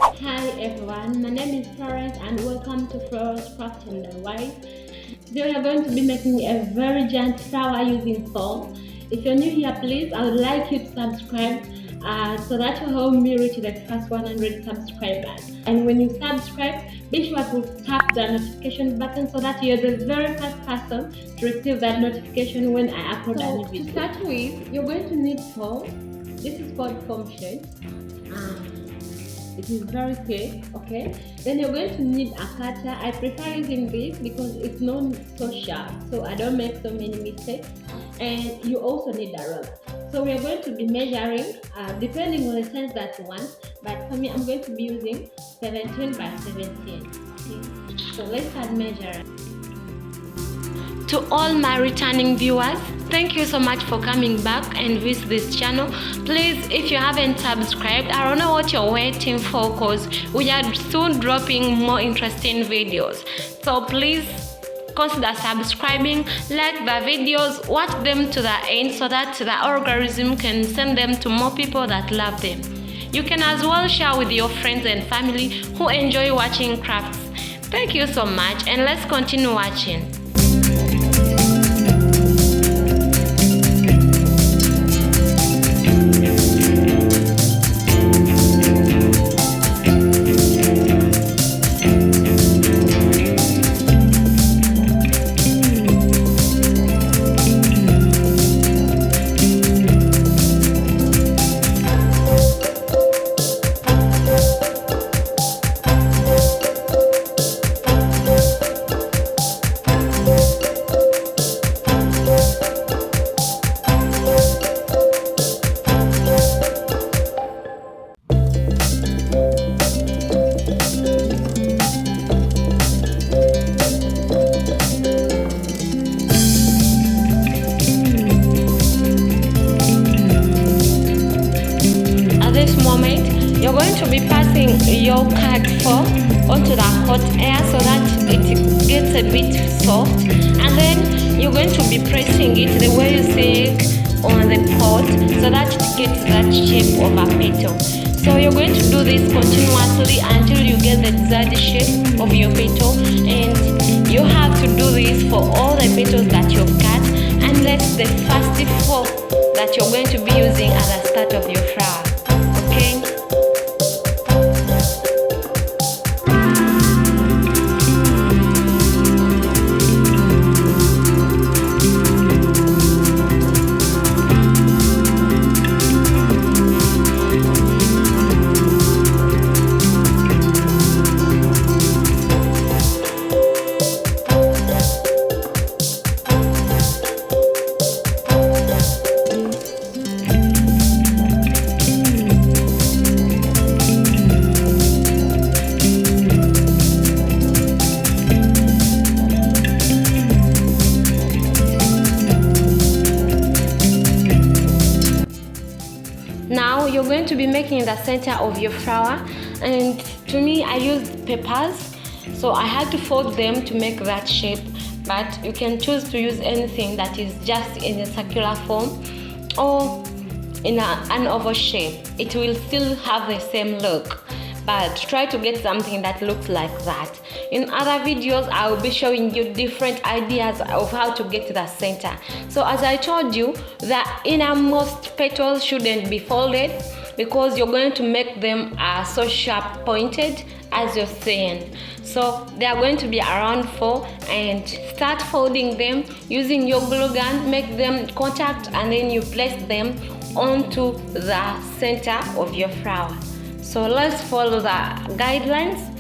Hi everyone, my name is Florence and welcome to Floral's Craft and Lovelies. Today we are going to be making a very giant flower using foam. If you're new here, please, I would like you to subscribe so that will help me reach the first 100 subscribers. And when you subscribe, be sure to tap the notification button so that you're the very first person to receive that notification when I upload a new video. To start with, you're going to need foam. This is called foam sheet. It is very thick, okay? Then you're going to need a cutter. I prefer using this because it's not so sharp, so I don't make so many mistakes. And you also need a roller. So we're going to be measuring depending on the size that you want, but for me I'm going to be using 17 by 17. Okay? So let's start measuring. To all my returning viewers, thank you so much for coming back and visit this channel. Please, if you haven't subscribed, I don't know what you're waiting for because we are soon dropping more interesting videos. So please consider subscribing, like the videos, watch them to the end so that the algorithm can send them to more people that love them. You can as well share with your friends and family who enjoy watching crafts. Thank you so much and let's continue watching. You're going to be passing your card foam onto the hot air so that it gets a bit soft, and then you're going to be pressing it the way you see it on the pot so that it gets that shape of a petal. So you're going to do this continuously until you get the desired shape of your petal, and you have to do this for all the petals that you've cut, unless the first four that you're going to be using at the start of your flower. Okay? Now you're going to be making the center of your flower, and to me I used papers, so I had to fold them to make that shape, but you can choose to use anything that is just in a circular form or in an oval shape. It will still have the same look, but try to get something that looks like that. In other videos I will be showing you different ideas of how to get to the center. So as I told you, the innermost petals shouldn't be folded because you're going to make them so sharp pointed as you're seeing. So they are going to be around 4, and start folding them using your glue gun, make them contact, and then you place them onto the center of your flower. So let's follow the guidelines.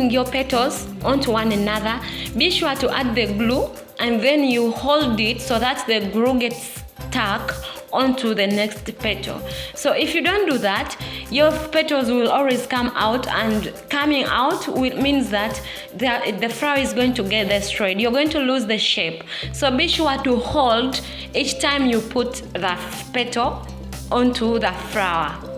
adding your petals onto one another, be sure to add the glue and then you hold it so that the glue gets stuck onto the next petal. So if you don't do that, your petals will always come out, and coming out means that the flower is going to get destroyed. You're going to lose the shape. So be sure to hold each time you put the petal onto the flower.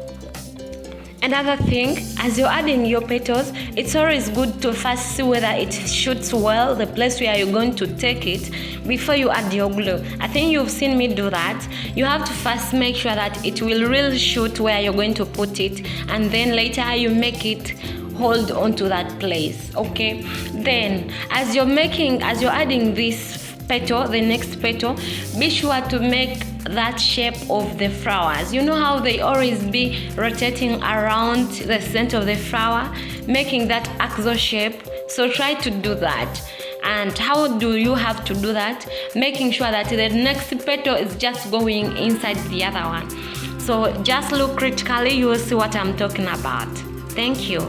Another thing, as you're adding your petals, it's always good to first see whether it shoots well, the place where you're going to take it, before you add your glue. I think you've seen me do that. You have to first make sure that it will really shoot where you're going to put it, and then later you make it hold onto that place. Okay, then as you're adding this petal, the next petal, be sure to make that shape of the flowers. You know how they always be rotating around the center of the flower, making that axial shape. So try to do that. And how do you have to do that? Making sure that the next petal is just going inside the other one. So just look critically, you will see what I'm talking about. Thank you.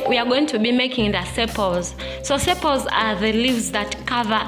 we are going to be making the sepals. So sepals are the leaves that cover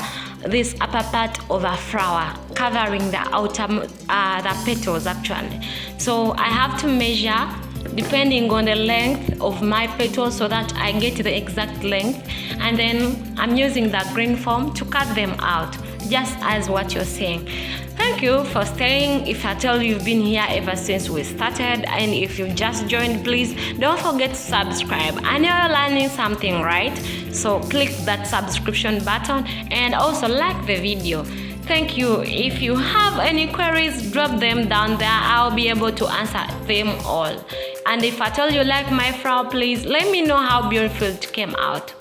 this upper part of a flower, covering the outer the petals actually. So I have to measure depending on the length of my petals so that I get the exact length, and then I'm using the green foam to cut them out, just as what you're seeing. Thank you for staying. If at all you've been here ever since we started, and if you just joined, please don't forget to subscribe. I know you're learning something, right? So click that subscription button and also like the video. Thank you. If you have any queries, drop them down there. I'll be able to answer them all. And if at all you like my flower, please let me know how beautiful it came out.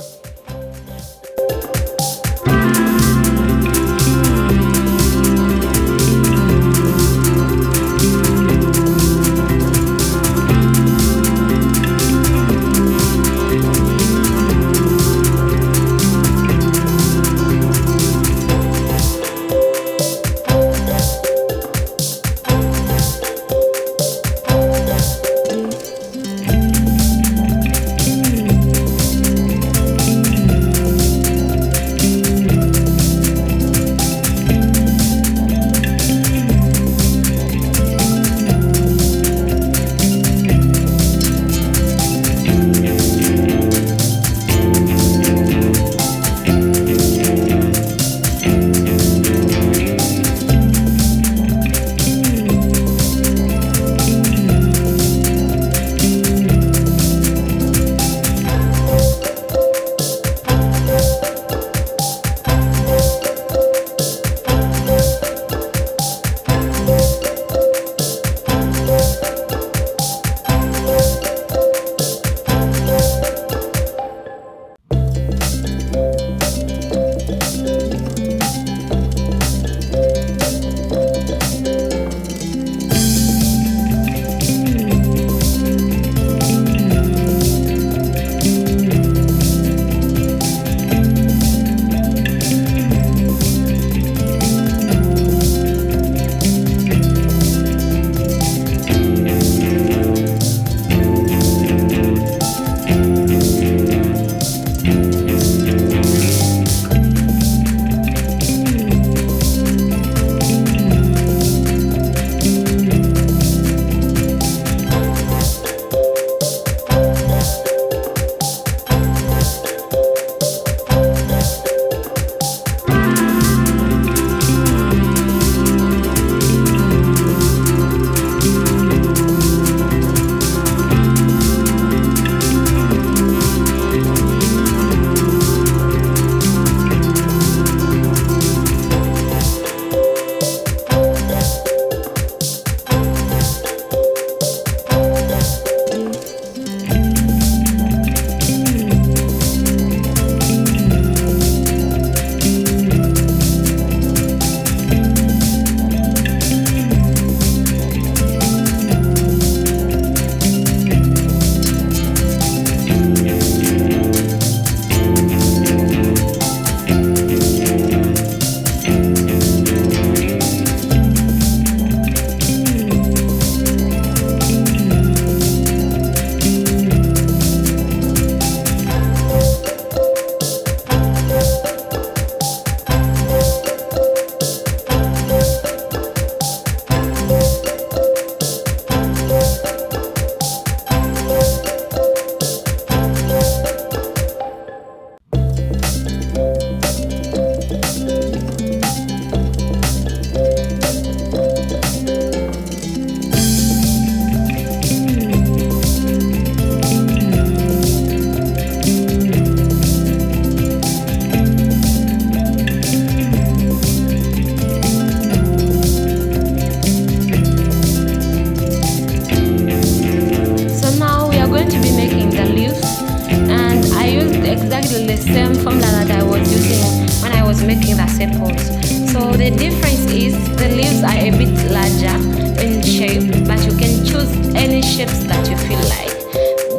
So the difference is the leaves are a bit larger in shape, but you can choose any shapes that you feel like.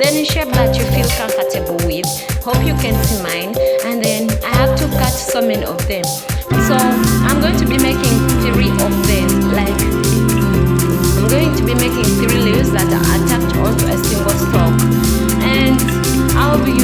Any shape that you feel comfortable with. Hope you can see mine. And then I have to cut so many of them. So I'm going to be making 3 of them. Like I'm going to be making 3 leaves that are attached onto a single stalk. And I'll be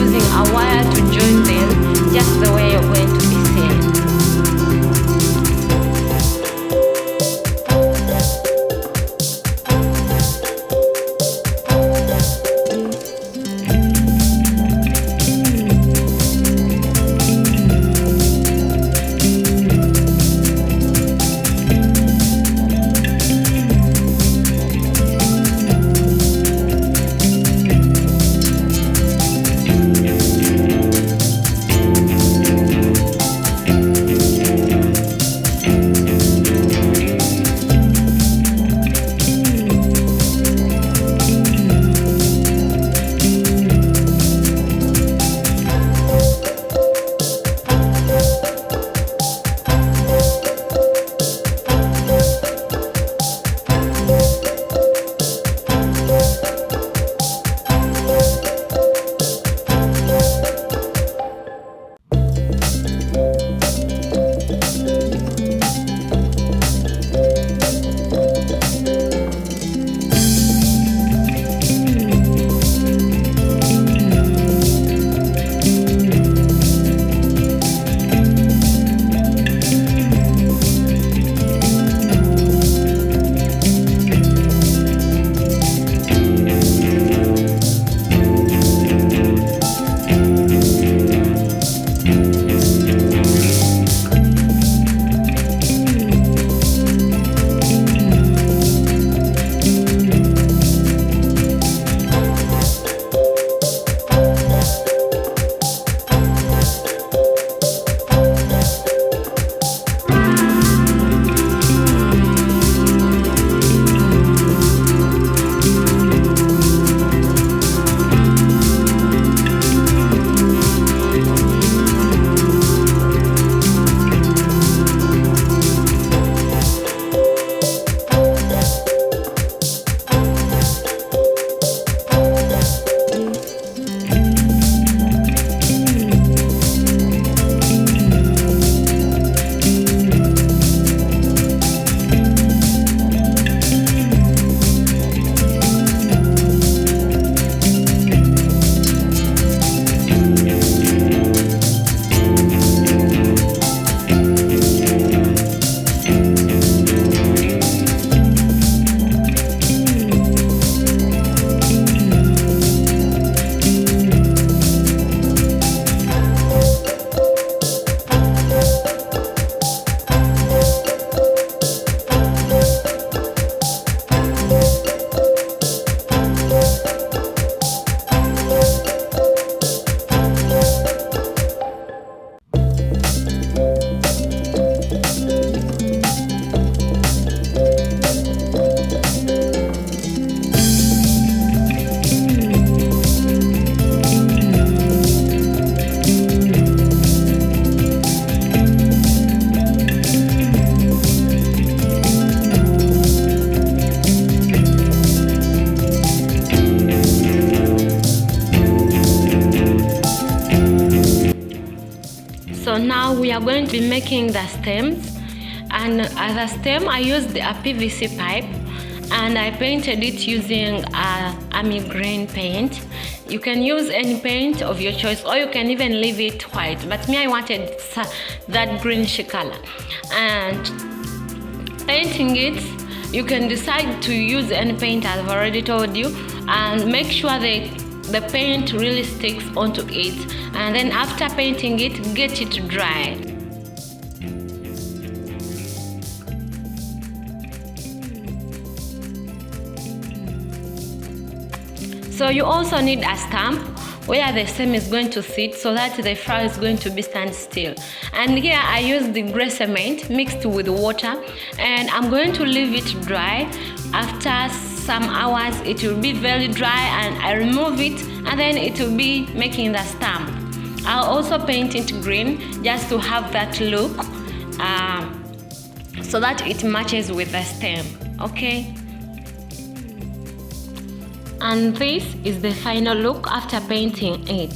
we are going to be making the stems, and as a stem I used a PVC pipe and I painted it using army green paint. You can use any paint of your choice, or you can even leave it white, but me, I wanted that greenish color. And painting it, you can decide to use any paint, I've already told you, and make sure the paint really sticks onto it, and then after painting it, get it dry. So you also need a stamp where the stem is going to sit so that the flower is going to be stand still. And here I used the gray cement mixed with water, and I'm going to leave it dry. After some hours it will be very dry, and I remove it, and then it will be making the stamp. I'll also paint it green just to have that look, so that it matches with the stem. Okay. And this is the final look after painting it.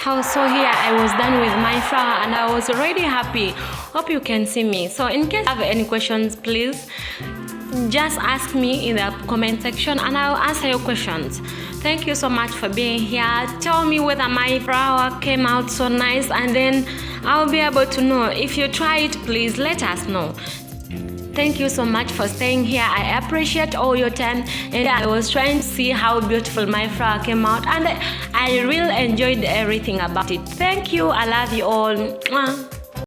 So here I was done with my flower and I was already happy. Hope you can see me. So in case you have any questions, please just ask me in the comment section and I'll answer your questions. Thank you so much for being here. Tell me whether my flower came out so nice, and then I'll be able to know. If you try it, please let us know. Thank you so much for staying here. I appreciate all your time, and I was trying to see how beautiful my flower came out, and I really enjoyed everything about it. Thank you. I love you all.